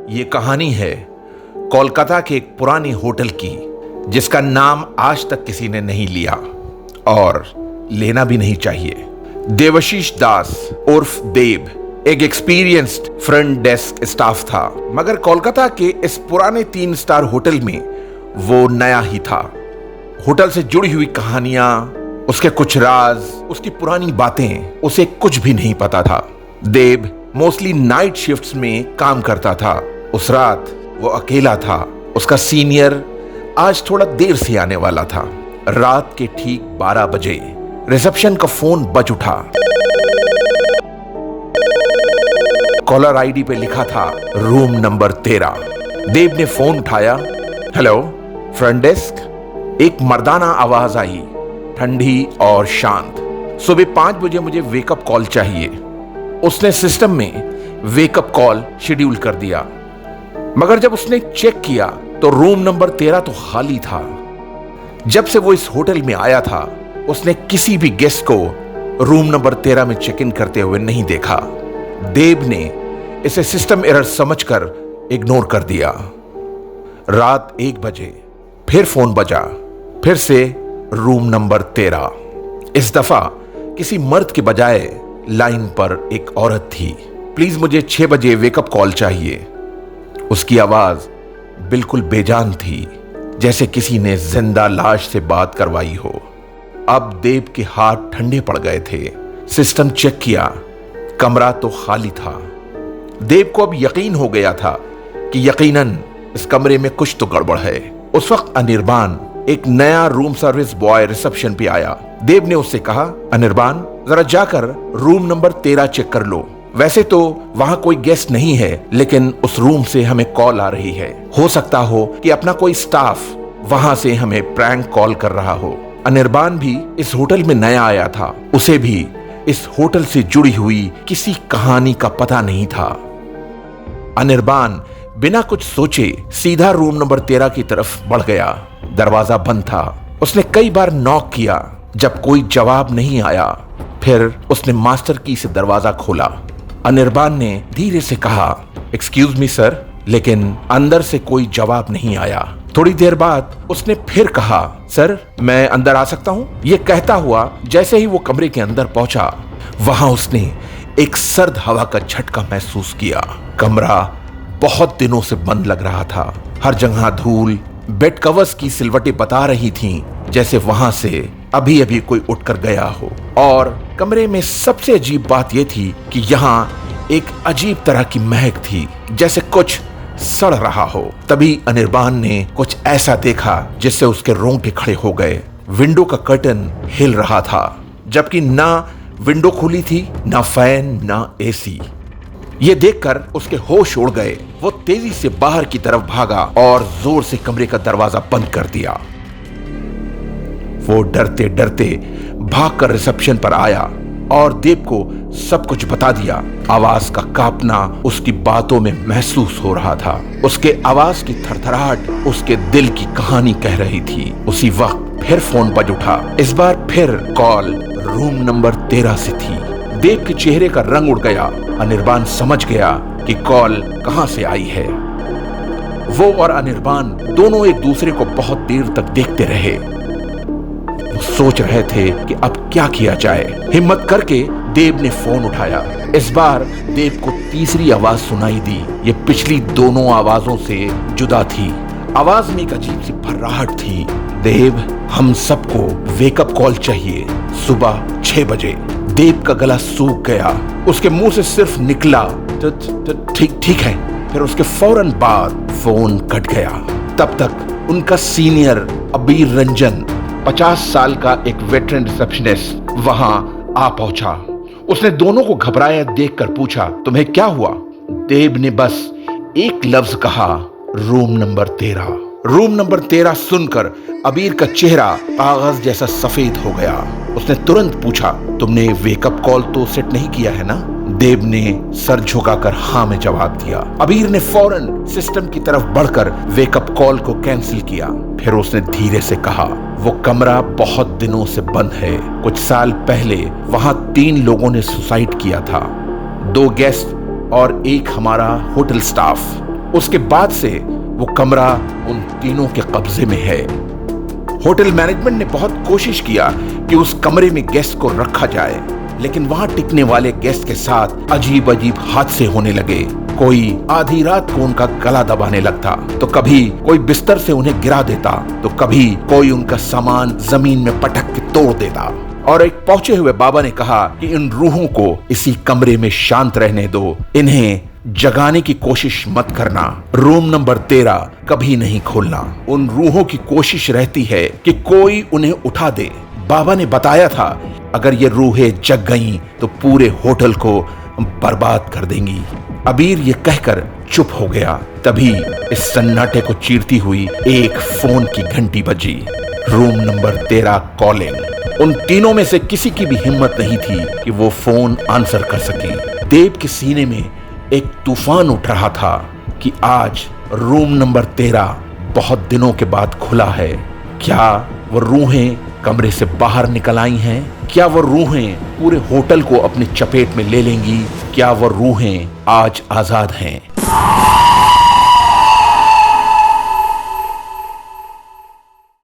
ये कहानी है कोलकाता के एक पुराने होटल की, जिसका नाम आज तक किसी ने नहीं लिया और लेना भी नहीं चाहिए। देवाशीष दास उर्फ देव एक एक्सपीरियंस्ड फ्रंट डेस्क स्टाफ था, मगर कोलकाता के इस पुराने 3 स्टार होटल में वो नया ही था। होटल से जुड़ी हुई कहानियां, उसके कुछ राज, उसकी पुरानी बातें उसे कुछ भी नहीं पता था। देव मोस्टली नाइट शिफ्ट्स में काम करता था। उस रात वो अकेला था। उसका सीनियर आज थोड़ा देर से आने वाला था। रात के ठीक 12 बजे रिसेप्शन का फोन बज उठा। कॉलर आईडी पे लिखा था रूम नंबर 13। देव ने फोन उठाया। Hello, front desk. एक मर्दाना आवाज आई, ठंडी और शांत। सुबह 5 बजे मुझे वेकअप कॉल चाहिए। उसने सिस्टम में वेकअप कॉल शेड्यूल कर दिया, मगर जब उसने चेक किया तो रूम नंबर 13 तो खाली था। जब से वो इस होटल में आया था, उसने किसी भी गेस्ट को रूम नंबर 13 में चेक इन करते हुए नहीं देखा। देव ने इसे सिस्टम एरर समझकर इग्नोर कर दिया। रात 1 बजे फिर फोन बजा, फिर से रूम नंबर 13। इस दफा किसी मर्द के बजाय लाइन पर एक औरत थी। प्लीज मुझे 6 बजे वेकअप कॉल चाहिए। उसकी आवाज बिल्कुल बेजान थी, जैसे किसी ने जिंदा लाश से बात करवाई हो। अब देव के हाथ ठंडे पड़ गए थे। सिस्टम चेक किया, कमरा तो खाली था। देव को अब यकीन हो गया था कि यकीनन इस कमरे में कुछ तो गड़बड़ है। उस वक्त अनिर्बान, एक नया रूम सर्विस बॉय, रिसेप्शन पे आया। देव ने उससे कहा, अनिर्बान, जरा जाकर रूम नंबर 13 चेक कर लो। वैसे तो वहां कोई गेस्ट नहीं है, लेकिन उस रूम से हमें कॉल आ रही है। हो सकता हो कि अपना कोई स्टाफ वहां से हमें प्रैंक कॉल कर रहा हो। अनिर्बान भी इस होटल में नया आया था। उसे भी इस होटल से जुड़ी हुई किसी कहानी का पता नहीं था। अनिर्बान बिना कुछ सोचे सीधा रूम नंबर 13 की तरफ बढ़ गया। दरवाजा बंद था। उसने कई बार नॉक किया। जब कोई जवाब नहीं आया, फिर उसने मास्टर की से दरवाजा खोला। अनिर्बान ने धीरे से कहा, एक्सक्यूज मी सर, लेकिन अंदर से कोई जवाब नहीं आया। थोड़ी देर बाद उसने फिर कहा, सर, मैं अंदर आ सकता हूं? यह कहता हुआ जैसे ही वो कमरे के अंदर पहुंचा, वहां उसने एक सर्द हवा का झटका महसूस किया। कमरा बहुत दिनों से बंद लग रहा था। हर जगह धूल, बेड कवर्स की सिलवटें बता रही थीं जैसे वहां से अभी अभी कोई उठकर गया हो। और कमरे में सबसे अजीब बात यह थी कि यहाँ एक अजीब तरह की महक थी, जैसे कुछ सड़ रहा हो। तभी अनिर्बान ने कुछ ऐसा देखा जिससे उसके रोंगटे खड़े हो गए। विंडो का कर्टन हिल रहा था, जबकि ना विंडो खुली थी, ना फैन, ना एसी। ये देखकर उसके होश उड़ गए। वो तेजी से बाहर की तरफ भागा और जोर से कमरे का दरवाजा बंद कर दिया। वो डरते डरते भागकर रिसेप्शन पर आया और देव को सब कुछ बता दिया। आवाज का कांपना उसकी बातों में महसूस हो रहा था। उसके आवाज की थरथराहट उसके दिल की कहानी कह रही थी। उसी वक्त फिर फोन बज उठा। इस बार फिर कॉल रूम नंबर 13 से थी। देव के चेहरे का रंग उड़ गया। अनिर्बान समझ गया कि कॉल कहां से आई है। वो और अनिर्बान दोनों एक दूसरे को बहुत देर तक देखते रहे। वो सोच रहे थे कि अब क्या किया जाए। हिम्मत करके देव ने फोन उठाया। इस बार देव को तीसरी आवाज सुनाई दी। ये पिछली दोनों आवाजों से जुदा थी। आवाज में एक अजीब सी भर्राहट थी। देव, हम सबको वेकअप कॉल चाहिए सुबह 6 बजे। देव का गला सूख गया। उसके मुंह से सिर्फ निकला, ठीक है। फिर उसके फौरन बाद फोन कट गया। तब तक उनका सीनियर अबीर रंजन, 50 साल का एक वेटरन रिसेप्शनिस्ट, वहां आ पहुंचा। उसने दोनों को घबराया देखकर पूछा, तुम्हें क्या हुआ? देव ने बस एक लफ्ज कहा, रूम नंबर 13। रूम नंबर 13 सुनकर अबीर का चेहरा कागज जैसा सफेद हो गया। उसने तुरंत पूछा, तुमने वेकअप कॉल तो सेट नहीं किया है ना? देव ने सर झुकाकर हाँ में जवाब दिया। अबीर ने फौरन सिस्टम की तरफ बढ़कर वेकअप कॉल को कैंसिल किया। फिर उसने धीरे से कहा, वो कमरा बहुत दिनों से बंद है। कुछ साल पहले वहां 3 लोगों ने सुसाइड किया था, 2 गेस्ट और एक हमारा होटल स्टाफ। उसके बाद से वो कमरा उन तीनों के कब्जे में है। होटल मैनेजमेंट ने बहुत कोशिश किया कि उस कमरे में गेस्ट को रखा जाए, लेकिन वहां टिकने वाले गेस्ट के साथ अजीब अजीब हादसे होने लगे। कोई आधी रात को उनका गला दबाने लगता, तो कभी कोई बिस्तर से उन्हें गिरा देता, तो कभी कोई उनका सामान जमीन में पटक के तोड़ देता। और एक पहुंचे हुए बाबा ने कहा कि इन रूहों को इसी कमरे में शांत रहने दो, इन्हें जगाने की कोशिश मत करना, रूम नंबर 13 कभी नहीं खोलना। उन रूहों की कोशिश रहती है कि कोई उन्हें उठा दे। बाबा ने बताया था अगर ये रूहें जग गईं तो पूरे होटल को बर्बाद कर देंगी। अबीर ये कहकर चुप हो गया। तभी इस सन्नाटे को चीरती हुई एक फोन की घंटी बजी। Room number 13 calling. उन तीनों में से किसी की भी हिम्मत नहीं थी कि वो फोन आंसर कर सके। देव के सीने में एक तूफान उठ रहा था कि आज रूम नंबर 13 बहुत दिनों के बाद खुला है। क्या वो रूहें कमरे से बाहर निकल आई हैं? क्या वो रूहें पूरे होटल को अपनी चपेट में ले लेंगी? क्या वो रूहें आज आजाद हैं?